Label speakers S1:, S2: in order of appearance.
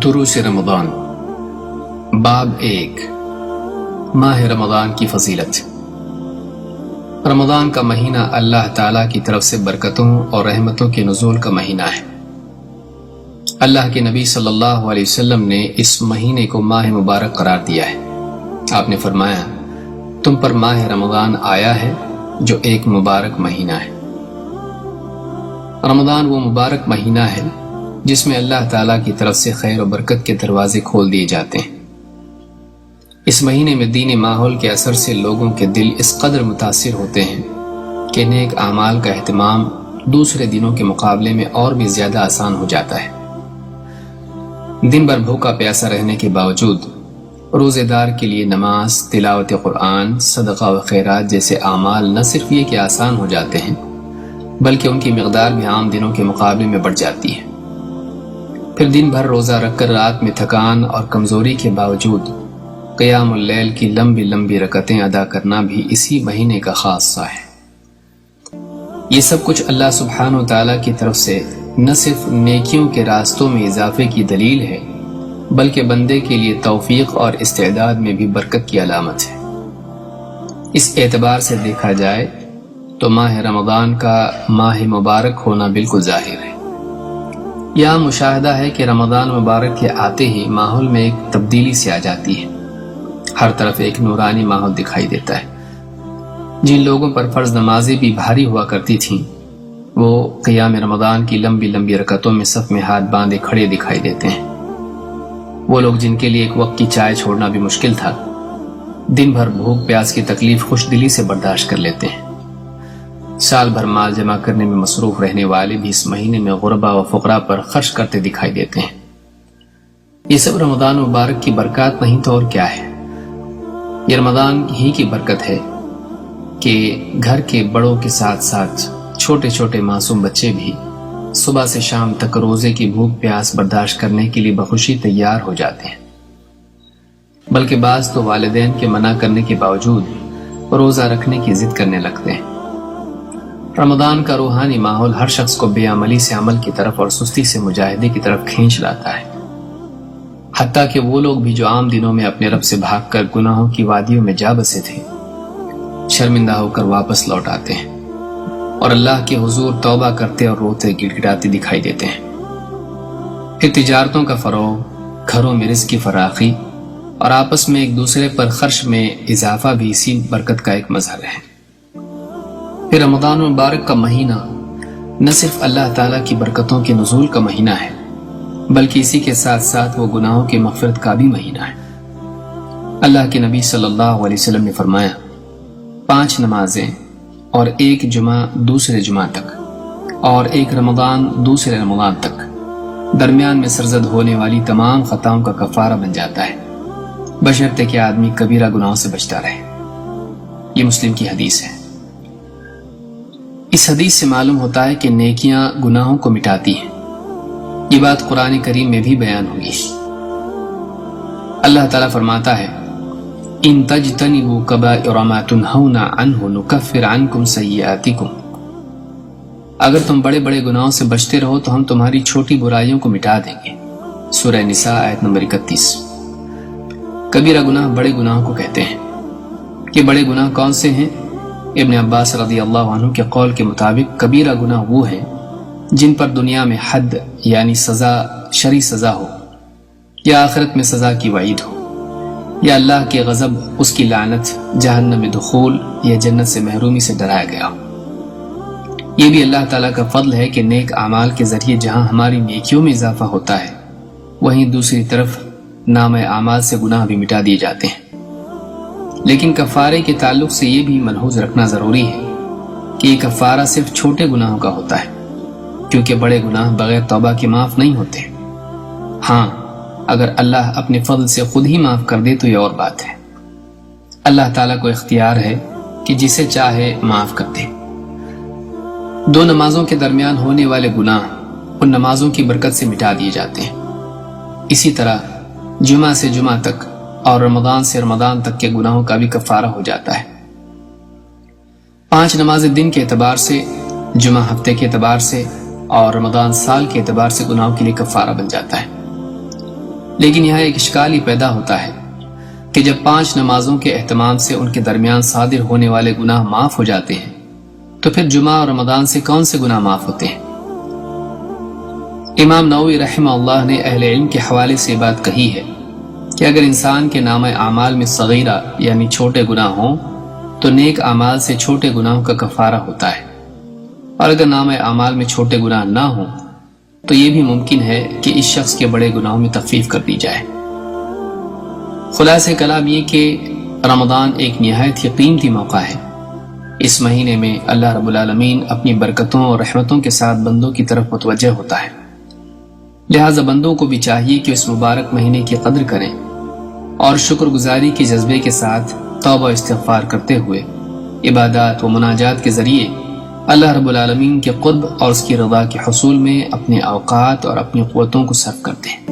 S1: دروس رمضان باب 1 ماہ رمضان کی فضیلت۔ رمضان کا مہینہ اللہ تعالیٰ کی طرف سے برکتوں اور رحمتوں کے نزول کا مہینہ ہے۔ اللہ کے نبی صلی اللہ علیہ وسلم نے اس مہینے کو ماہ مبارک قرار دیا ہے۔ آپ نے فرمایا، تم پر ماہ رمضان آیا ہے جو ایک مبارک مہینہ ہے۔ رمضان وہ مبارک مہینہ ہے جس میں اللہ تعالیٰ کی طرف سے خیر و برکت کے دروازے کھول دیے جاتے ہیں۔ اس مہینے میں دینی ماحول کے اثر سے لوگوں کے دل اس قدر متاثر ہوتے ہیں کہ نیک اعمال کا اہتمام دوسرے دنوں کے مقابلے میں اور بھی زیادہ آسان ہو جاتا ہے۔ دن بھر بھوکا پیاسا رہنے کے باوجود روزے دار کے لیے نماز، تلاوت قرآن، صدقہ و خیرات جیسے اعمال نہ صرف یہ کہ آسان ہو جاتے ہیں بلکہ ان کی مقدار بھی عام دنوں کے مقابلے میں بڑھ جاتی ہے۔ پھر دن بھر روزہ رکھ کر رات میں تھکان اور کمزوری کے باوجود قیام اللیل کی لمبی لمبی رکعتیں ادا کرنا بھی اسی مہینے کا خاصہ ہے۔ یہ سب کچھ اللہ سبحانہ و تعالیٰ کی طرف سے نہ صرف نیکیوں کے راستوں میں اضافے کی دلیل ہے بلکہ بندے کے لیے توفیق اور استعداد میں بھی برکت کی علامت ہے۔ اس اعتبار سے دیکھا جائے تو ماہ رمضان کا ماہ مبارک ہونا بالکل ظاہر ہے۔ یہاں مشاہدہ ہے کہ رمضان مبارک کے آتے ہی ماحول میں ایک تبدیلی سی آ جاتی ہے۔ ہر طرف ایک نورانی ماحول دکھائی دیتا ہے۔ جن لوگوں پر فرض نمازیں بھی بھاری ہوا کرتی تھیں وہ قیام رمضان کی لمبی لمبی رکعتوں میں صف میں ہاتھ باندھے کھڑے دکھائی دیتے ہیں۔ وہ لوگ جن کے لیے ایک وقت کی چائے چھوڑنا بھی مشکل تھا، دن بھر بھوک پیاس کی تکلیف خوش دلی سے برداشت کر لیتے ہیں۔ سال بھر مال جمع کرنے میں مصروف رہنے والے بھی اس مہینے میں غربا و فقراء پر خرچ کرتے دکھائی دیتے ہیں۔ یہ سب رمضان مبارک کی برکات نہیں تو اور کیا ہے؟ یہ رمضان ہی کی برکت ہے کہ گھر کے بڑوں کے ساتھ ساتھ چھوٹے چھوٹے معصوم بچے بھی صبح سے شام تک روزے کی بھوک پیاس برداشت کرنے کے لیے بخوشی تیار ہو جاتے ہیں، بلکہ بعض تو والدین کے منع کرنے کے باوجود روزہ رکھنے کی ضد کرنے لگتے ہیں۔ رمضان کا روحانی ماحول ہر شخص کو بے عملی سے عمل کی طرف اور سستی سے مجاہدے کی طرف کھینچ لاتا ہے، حتیٰ کہ وہ لوگ بھی جو عام دنوں میں اپنے رب سے بھاگ کر گناہوں کی وادیوں میں جا بسے تھے، شرمندہ ہو کر واپس لوٹ آتے ہیں اور اللہ کے حضور توبہ کرتے اور روتے گڑگڑاتے دکھائی دیتے ہیں۔ پھر تجارتوں کا فروغ، گھروں میں رزق کی فراخی اور آپس میں ایک دوسرے پر خرچ میں اضافہ بھی اسی برکت کا ایک مظہر ہے۔ پھر رمضان مبارک کا مہینہ نہ صرف اللہ تعالیٰ کی برکتوں کے نزول کا مہینہ ہے بلکہ اسی کے ساتھ ساتھ وہ گناہوں کی مغفرت کا بھی مہینہ ہے۔ اللہ کے نبی صلی اللہ علیہ وسلم نے فرمایا، 5 نمازیں اور 1 جمعہ دوسرے جمعہ تک اور 1 رمضان دوسرے رمضان تک درمیان میں سرزد ہونے والی تمام خطاؤں کا کفارہ بن جاتا ہے، بشرطے کہ آدمی کبیرہ گناہوں سے بچتا رہے۔ یہ مسلم کی حدیث ہے۔ اس حدیث سے معلوم ہوتا ہے کہ نیکیاں گناہوں کو مٹاتی ہیں۔ یہ بات قرآن کریم میں بھی بیان ہوئی۔ اللہ تعالیٰ فرماتا ہے، ان تجتنبوا کبائر ما تنہون عنہ نکفر عنکم سیئاتکم۔ اگر تم بڑے بڑے گناہوں سے بچتے رہو تو ہم تمہاری چھوٹی برائیوں کو مٹا دیں گے۔ سورہ نساء آیت نمبر 31۔ کبیرہ گناہ بڑے گناہوں کو کہتے ہیں۔ یہ بڑے گناہ کون سے ہیں؟ ابن عباس رضی اللہ عنہ کے قول کے مطابق کبیرہ گناہ وہ ہیں جن پر دنیا میں حد یعنی سزا، شرعی سزا ہو، یا آخرت میں سزا کی وعید ہو، یا اللہ کے غضب، اس کی لعنت، جہنم میں دخول یا جنت سے محرومی سے ڈرایا گیا ہو۔ یہ بھی اللہ تعالیٰ کا فضل ہے کہ نیک اعمال کے ذریعے جہاں ہماری نیکیوں میں اضافہ ہوتا ہے وہیں دوسری طرف نام اعمال سے گناہ بھی مٹا دیے جاتے ہیں۔ لیکن کفارے کے تعلق سے یہ بھی ملحوظ رکھنا ضروری ہے کہ یہ کفارہ صرف چھوٹے گناہوں کا ہوتا ہے، کیونکہ بڑے گناہ بغیر توبہ کے معاف نہیں ہوتے۔ ہاں، اگر اللہ اپنے فضل سے خود ہی معاف کر دے تو یہ اور بات ہے۔ اللہ تعالیٰ کو اختیار ہے کہ جسے چاہے معاف کر دے۔ 2 نمازوں کے درمیان ہونے والے گناہ ان نمازوں کی برکت سے مٹا دیے جاتے ہیں۔ اسی طرح جمعہ سے جمعہ تک اور رمضان سے رمضان تک کے گناہوں کا بھی کفارہ ہو جاتا ہے۔ 5 نمازیں دن کے اعتبار سے، جمعہ ہفتے کے اعتبار سے اور رمضان سال کے اعتبار سے گناہوں کے لیے کفارہ بن جاتا ہے۔ لیکن یہاں ایک اشکال ہی پیدا ہوتا ہے کہ جب 5 نمازوں کے اہتمام سے ان کے درمیان صادر ہونے والے گناہ معاف ہو جاتے ہیں تو پھر جمعہ اور رمضان سے کون سے گناہ معاف ہوتے ہیں؟ امام نووی رحمہ اللہ نے اہل علم کے حوالے سے بات کہی ہے کہ اگر انسان کے نامہ اعمال میں صغیرہ یعنی چھوٹے گناہ ہوں تو نیک اعمال سے چھوٹے گناہوں کا کفارہ ہوتا ہے، اور اگر نامہ اعمال میں چھوٹے گناہ نہ ہوں تو یہ بھی ممکن ہے کہ اس شخص کے بڑے گناہوں میں تخفیف کر دی جائے۔ خلاصہ کلام یہ کہ رمضان ایک نہایت ہی قیمتی موقع ہے۔ اس مہینے میں اللہ رب العالمین اپنی برکتوں اور رحمتوں کے ساتھ بندوں کی طرف متوجہ ہوتا ہے، لہٰذا بندوں کو بھی چاہیے کہ اس مبارک مہینے کی قدر کریں اور شکر گزاری کے جذبے کے ساتھ توبہ و استغفار کرتے ہوئے عبادات و مناجات کے ذریعے اللہ رب العالمین کے قرب اور اس کی رضا کے حصول میں اپنے اوقات اور اپنی قوتوں کو صرف کرتے ہیں۔